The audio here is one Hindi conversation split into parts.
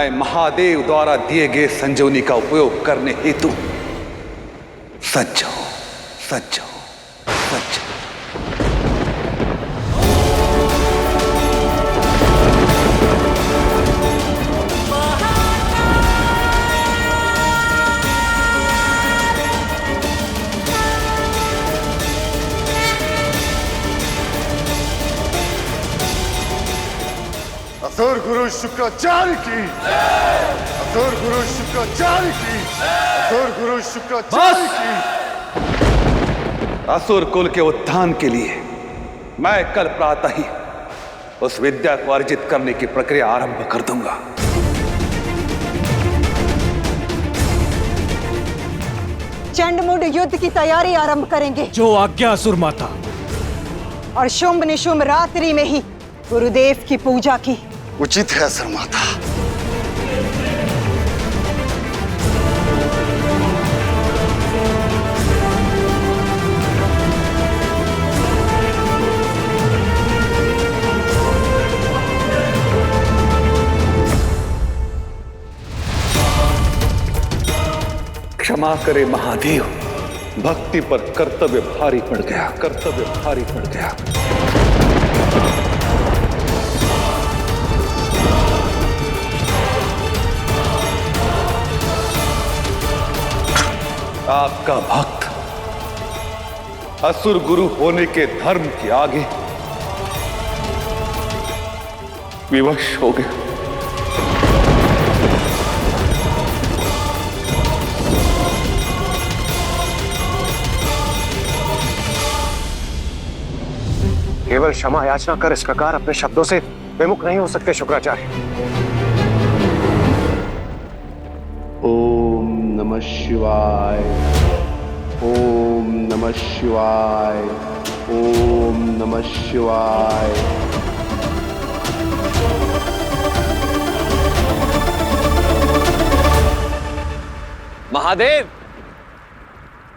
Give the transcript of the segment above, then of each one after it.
मैं महादेव द्वारा दिए गए संजीवनी का उपयोग करने हेतु सज्ज हूं, सज्ज हूं, सज्ज हूं। असुर गुरु शुक्राचार्य की, असुर गुरु शुक्राचार्य की, असुर गुरु शुक्राचार्य की। असुर कुल के उत्थान के लिए मैं कल प्रातः ही उस विद्या को अर्जित करने की प्रक्रिया आरंभ कर दूंगा। चंडमुंड युद्ध की तैयारी आरंभ करेंगे। जो आज्ञा असुर माता। और शुंभ निशुंभ रात्रि में ही गुरुदेव की पूजा की उचित है असुर माता। क्षमा करे महादेव, भक्ति पर कर्तव्य भारी पड़ गया, कर्तव्य भारी पड़ गया। आपका भक्त असुर गुरु होने के धर्म के आगे विवश हो गया। केवल क्षमा याचना कर इस प्रकार अपने शब्दों से विमुख नहीं हो सकते शुक्राचार्य। ओम नमः शिवाय, ओम नमः शिवाय, ओम नमः शिवाय। महादेव,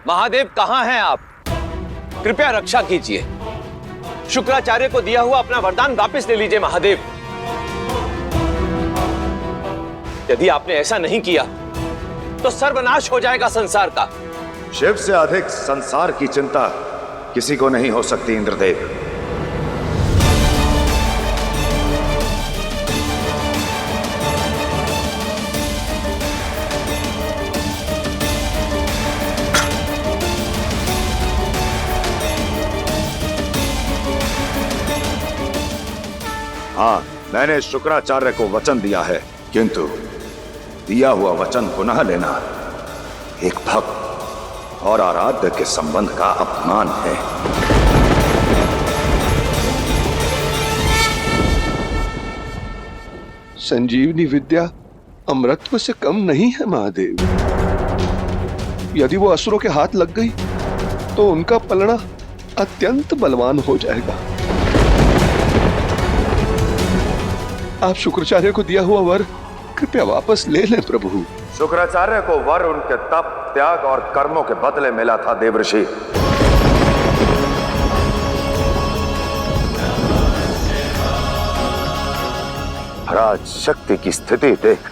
महादेव कहां हैं आप? कृपया रक्षा कीजिए। शुक्राचार्य को दिया हुआ अपना वरदान वापस ले लीजिए महादेव। यदि आपने ऐसा नहीं किया तो सर्वनाश हो जाएगा संसार का। शिव से अधिक संसार की चिंता किसी को नहीं हो सकती इंद्रदेव। हाँ, मैंने शुक्राचार्य को वचन दिया है, किंतु दिया हुआ वचन पुनः लेना एक भक्त और आराध्य के संबंध का अपमान है। संजीवनी विद्या अमृतत्व से कम नहीं है महादेव। यदि वो असुरों के हाथ लग गई तो उनका पलड़ा अत्यंत बलवान हो जाएगा। आप शुक्राचार्य को दिया हुआ वर कृपया वापस ले लें प्रभु। शुक्राचार्य को वर उनके तप, त्याग और कर्मों के बदले मिला था देवऋषि। महाराज शक्ति की स्थिति देख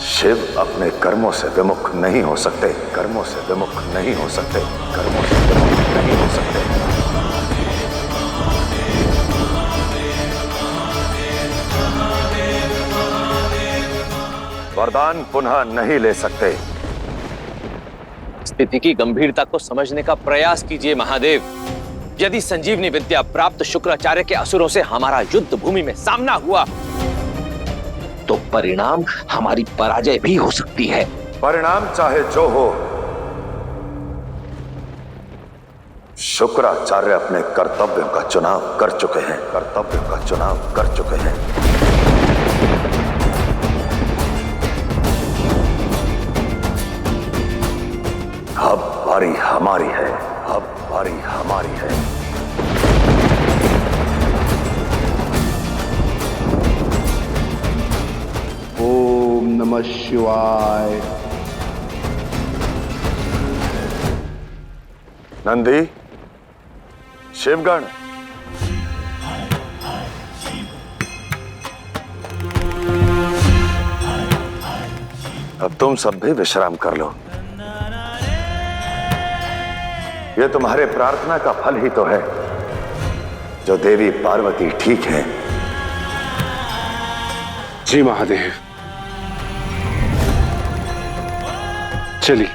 शिव अपने कर्मों से विमुख नहीं हो सकते, कर्मों से विमुख नहीं हो सकते, कर्मों से विमुख नहीं हो सकते। वरदान पुनः नहीं ले सकते। स्थिति की गंभीरता को समझने का प्रयास कीजिए महादेव। यदि संजीवनी विद्या प्राप्त शुक्राचार्य के असुरों से हमारा युद्ध भूमि में सामना हुआ तो परिणाम हमारी पराजय भी हो सकती है। परिणाम चाहे जो हो, शुक्राचार्य अपने कर्तव्यों का चुनाव कर चुके हैं, कर्तव्यों का चुनाव कर चुके हैं। अब बारी हमारी है, अब बारी हमारी है। ओम नमः शिवाय। नंदी, शिवगण, अब तुम सब भी विश्राम कर लो। यह तुम्हारे प्रार्थना का फल ही तो है जो देवी पार्वती ठीक है। जी महादेव, चलिए।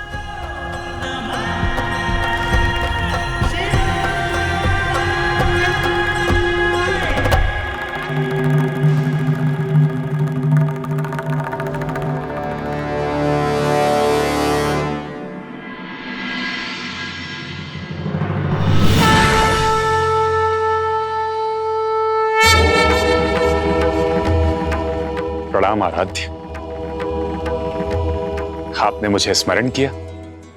प्रणाम आराध्य, आपने मुझे स्मरण किया।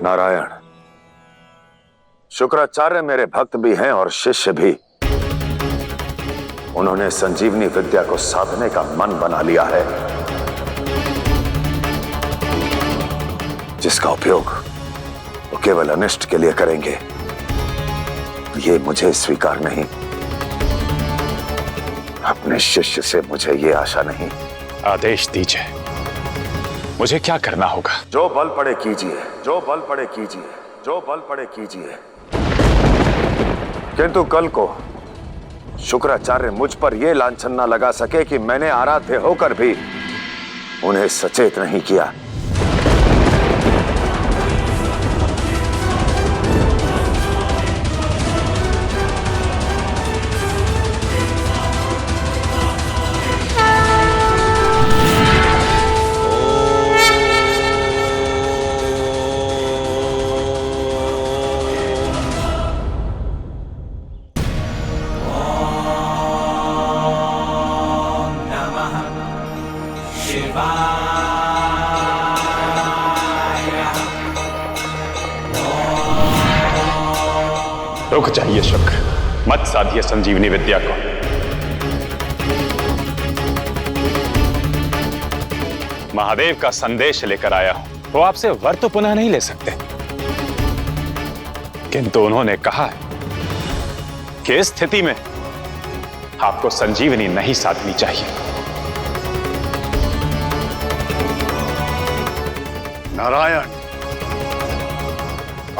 नारायण, शुक्राचार्य मेरे भक्त भी हैं और शिष्य भी। उन्होंने संजीवनी विद्या को साधने का मन बना लिया है, जिसका उपयोग वो केवल अनिष्ट के लिए करेंगे। ये मुझे स्वीकार नहीं। अपने शिष्य से मुझे ये आशा नहीं। आदेश दीजिए, मुझे क्या करना होगा? जो बल पड़े कीजिए, जो बल पड़े कीजिए, जो बल पड़े कीजिए। किंतु कल को शुक्राचार्य मुझ पर यह लांछन न लगा सके कि मैंने आराध्य होकर भी उन्हें सचेत नहीं किया। रुक जाइए शुक्र, मत साधिए संजीवनी विद्या को। महादेव का संदेश लेकर आया हूं, वो आपसे वर तो पुनः नहीं ले सकते, किंतु उन्होंने कहा है कि इस स्थिति में आपको संजीवनी नहीं साधनी चाहिए। नारायण,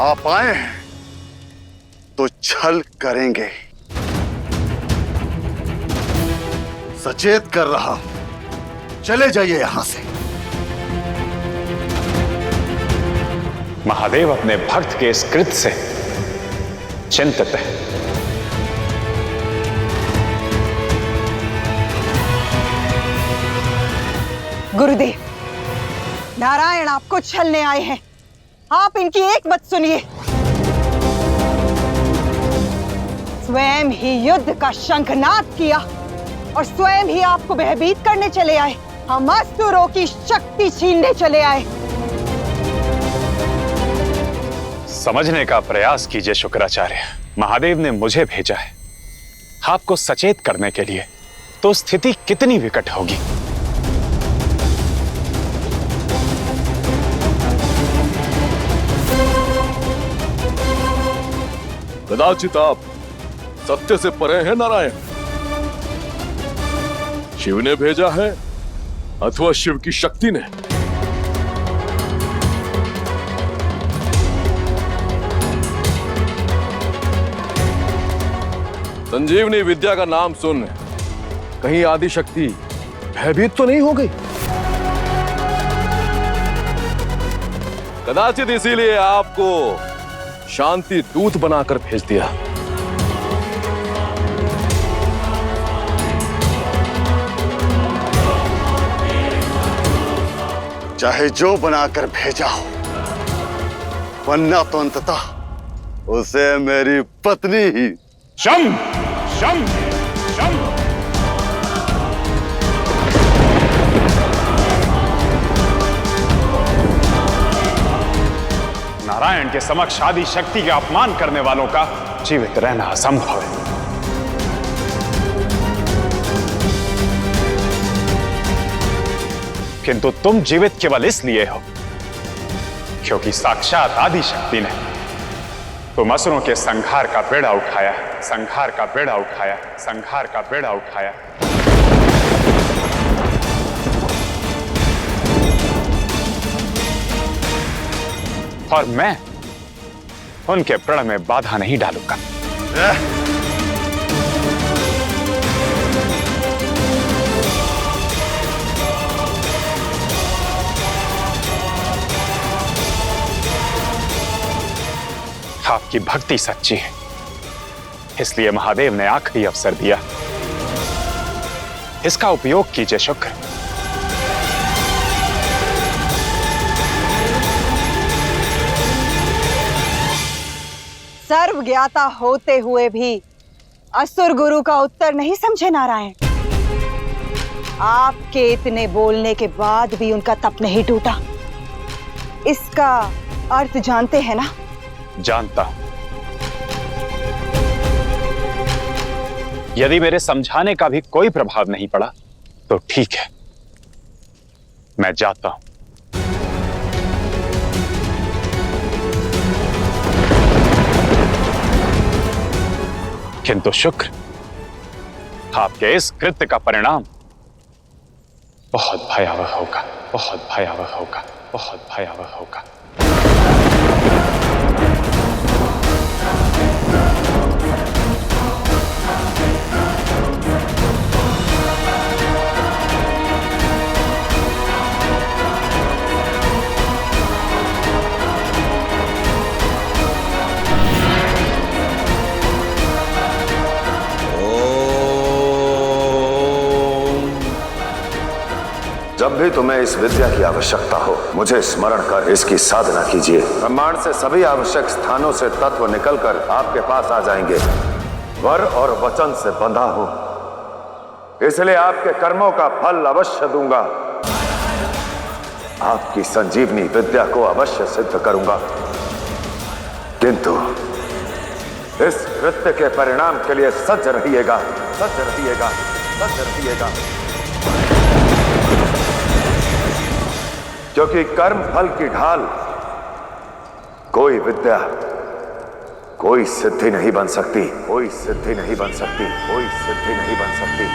आप आए हैं तो छल करेंगे। सचेत कर रहा हूं, चले जाइए यहां से। महादेव अपने भक्त के इस कृत्य से चिंतित है। गुरुदेव, नारायण आपको छलने आए हैं। आप इनकी एक मत सुनिए। स्वयं ही युद्ध का शंखनाद किया और स्वयं ही आपको भयभीत करने चले आए। हम असुरों की शक्ति छीनने चले आए। समझने का प्रयास कीजिए शुक्राचार्य, महादेव ने मुझे भेजा है आपको सचेत करने के लिए, तो स्थिति कितनी विकट होगी। कदाचित आप सत्य से परे हैं नारायण। शिव ने भेजा है अथवा शिव की शक्ति ने। संजीवनी विद्या का नाम सुन कहीं आदि शक्ति भयभीत तो नहीं हो गई? कदाचित इसीलिए आपको शांति दूत बनाकर भेज दिया। चाहे जो बनाकर भेजा हो, वरना तो अंततः उसे मेरी पत्नी ही। शम शम शम। नारायण के समक्ष आदि शक्ति का अपमान करने वालों का जीवित रहना असंभव है। किंतु तुम जीवित केवल इसलिए हो क्योंकि साक्षात आदि शक्ति ने तुम असुरों के संहार का बेड़ा उठाया है। संहार का बेड़ा उठाया, संहार का बेड़ा उठाया। और मैं उनके प्रण में बाधा नहीं डालूंगा। आपकी भक्ति सच्ची है, इसलिए महादेव ने आखिरी अवसर दिया, इसका उपयोग कीजिए शुक्र। सर्व ज्ञाता होते हुए भी असुर गुरु का उत्तर नहीं समझे नारायण। आपके इतने बोलने के बाद भी उनका तप नहीं टूटा। इसका अर्थ जानते हैं ना? जानता हूं। यदि मेरे समझाने का भी कोई प्रभाव नहीं पड़ा तो ठीक है, मैं जाता हूं। किंतु शुक्र, आपके इस कृत्य का परिणाम बहुत भयावह होगा, बहुत भयावह होगा, बहुत भयावह होगा। जब भी तुम्हें इस विद्या की आवश्यकता हो, मुझे स्मरण कर इसकी साधना कीजिए। ब्रह्मांड से सभी आवश्यक स्थानों से तत्व निकलकर आपके पास आ जाएंगे। वर और वचन से बंधा हूं, इसलिए आपके कर्मों का फल अवश्य दूंगा। आपकी संजीवनी विद्या को अवश्य सिद्ध करूंगा, किंतु इस कृत्य के परिणाम के लिए सज्ज रहिएगा, सज्ज रहिएगा, सज्ज रहिएगा। क्योंकि कर्म फल की ढाल कोई विद्या, कोई सिद्धि नहीं बन सकती, कोई सिद्धि नहीं बन सकती, कोई सिद्धि नहीं बन सकती।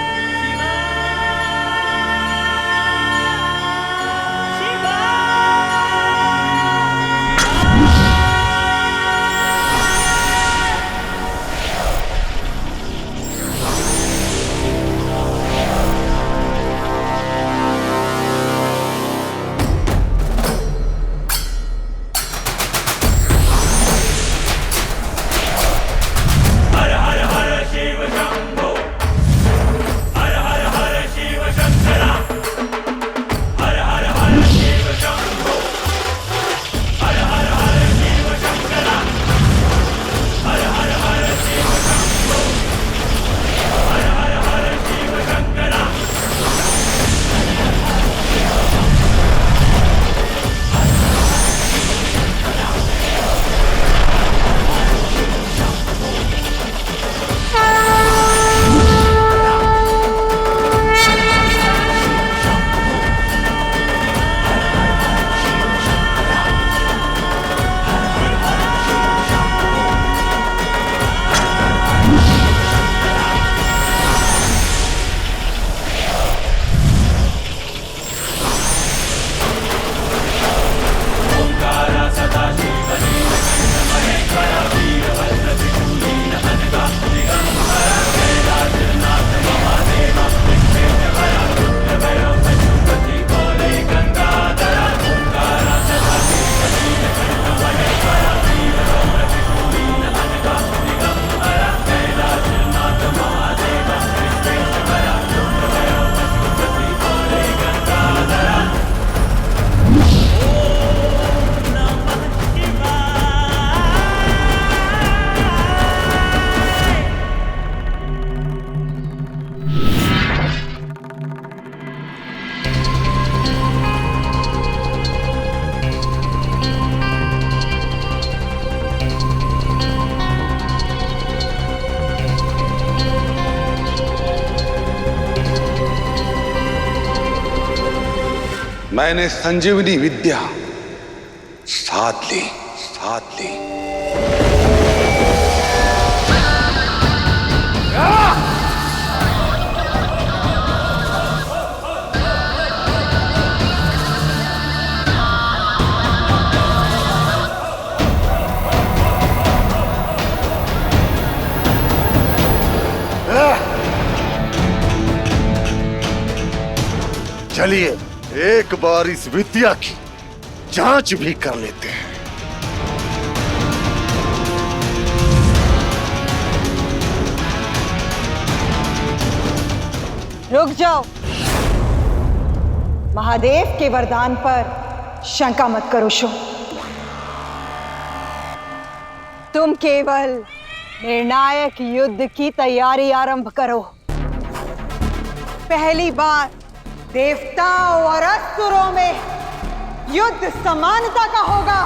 मैंने संजीवनी विद्या साध ली, साध ली। चलिए एक बार इस विद्या की जांच भी कर लेते हैं। रुक जाओ। महादेव के वरदान पर शंका मत करो शो। तुम केवल निर्णायक युद्ध की तैयारी आरंभ करो। पहली बार देवताओं और असुरों में युद्ध समानता का होगा।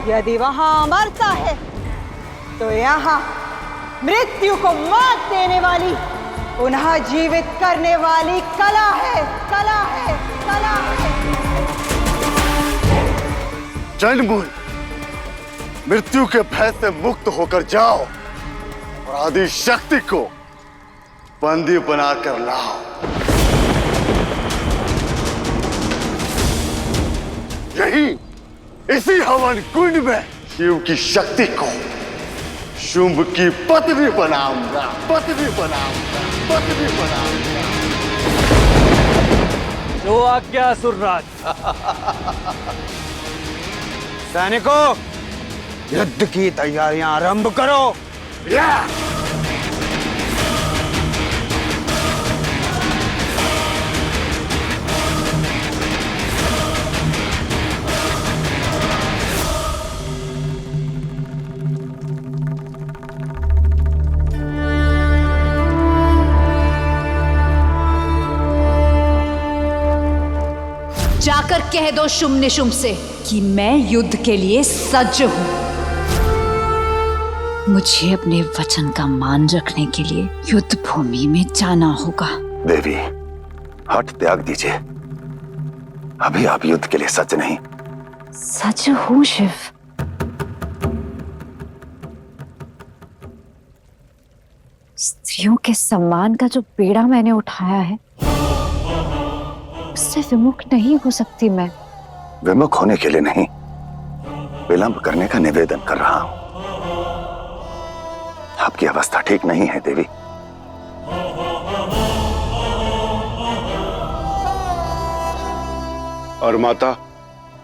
यदि वहां अमरता है तो यहाँ मृत्यु को मात देने वाली, पुनः जीवित करने वाली कला है, कला है, कला है। चंडमुंड, मृत्यु के भय से मुक्त होकर जाओ और आदि शक्ति को बंदी बनाकर लाओ। यही इसी हवन कुंड में शिव की शक्ति को शुंभ की पत्नी बनाऊंगा, पत्नी बनाऊंगा, पत्नी बनाऊंगा। जो आज्ञा असुरराज। सैनिकों, युद्ध की तैयारियां आरंभ करो। जाकर कह दो शुंभ निशुंभ से कि मैं युद्ध के लिए सज्ज हूं। मुझे अपने वचन का मान रखने के लिए युद्ध भूमि में जाना होगा। देवी, हठ त्याग दीजिए। अभी आप युद्ध के लिए सज्ज नहीं। सज्ज हूं शिव। स्त्रियों के सम्मान का जो बेड़ा मैंने उठाया है, उससे विमुख नहीं हो सकती मैं। विमुख होने के लिए नहीं, विलंब करने का निवेदन कर रहा हूं। आपकी अवस्था ठीक नहीं है देवी। और माता,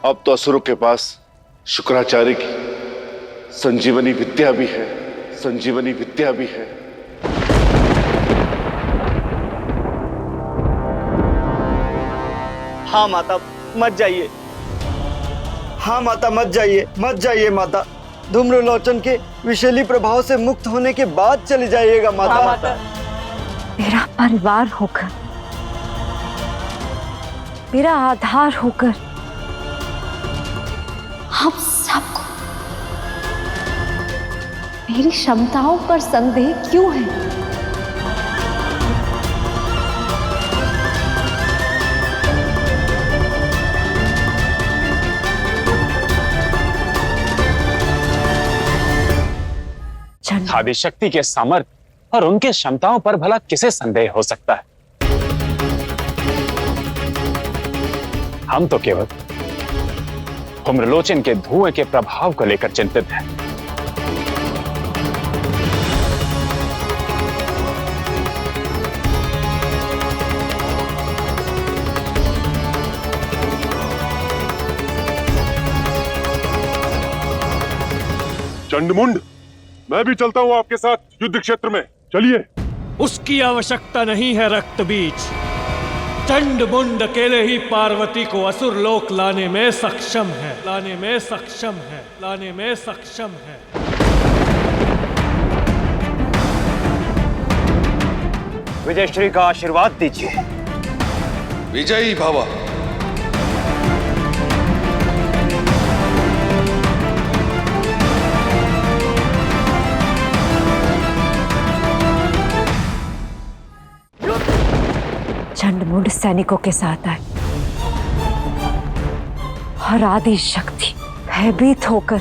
अब तो असुरों के पास शुक्राचार्य की संजीवनी विद्या भी है, संजीवनी विद्या भी है। हाँ माता, मत जाइए। हाँ माता, मत जाइए, मत जाइए माता। धूम्रलोचन के विषैली प्रभाव से मुक्त होने के बाद चले जाइएगा माता। हाँ माता। मेरा परिवार होकर, मेरा आधार होकर हम सबको मेरी क्षमताओं पर संदेह क्यों है? आदिशक्ति के सामर्थ्य और उनके क्षमताओं पर भला किसे संदेह हो सकता है? हम तो केवल धूम्रलोचन के धुएं के प्रभाव को लेकर चिंतित हैं। चंडमुंड, मैं भी चलता हूं आपके साथ युद्ध क्षेत्र में। चलिए। उसकी आवश्यकता नहीं है रक्तबीज। चंडमुंड अकेले ही पार्वती को असुर लोक लाने में सक्षम है, लाने में सक्षम है, लाने में सक्षम है। विजयश्री का आशीर्वाद दीजिए। विजयी भव। चंडमुंड सैनिकों के साथ आए और आदि शक्ति भयभीत होकर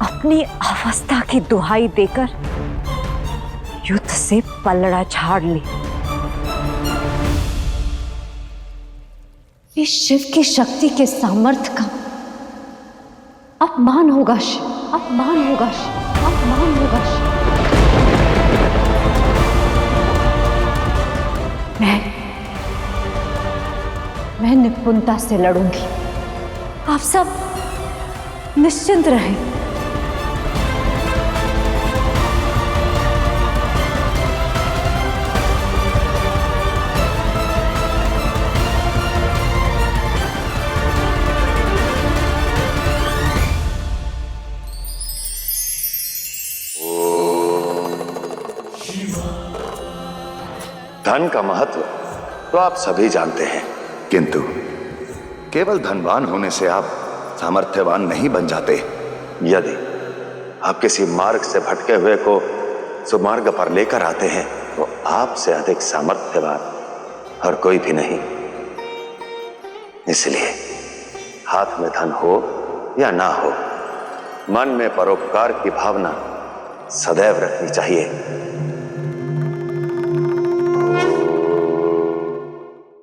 अपनी अवस्था की दुहाई देकर युद्ध से पलड़ा झाड़ ली। ये शिव की शक्ति के सामर्थ्य का अपमान होगा शिव, अपमान होगा शिव, अपमान होगा शिव। मैं निपुणता से लड़ूंगी। आप सब निश्चिंत रहें। धन का महत्व तो आप सभी जानते हैं, किंतु केवल धनवान होने से आप सामर्थ्यवान नहीं बन जाते। यदि आप किसी मार्ग से भटके हुए को सुमार्ग पर लेकर आते हैं तो आपसे अधिक सामर्थ्यवान और कोई भी नहीं। इसलिए हाथ में धन हो या ना हो, मन में परोपकार की भावना सदैव रखनी चाहिए।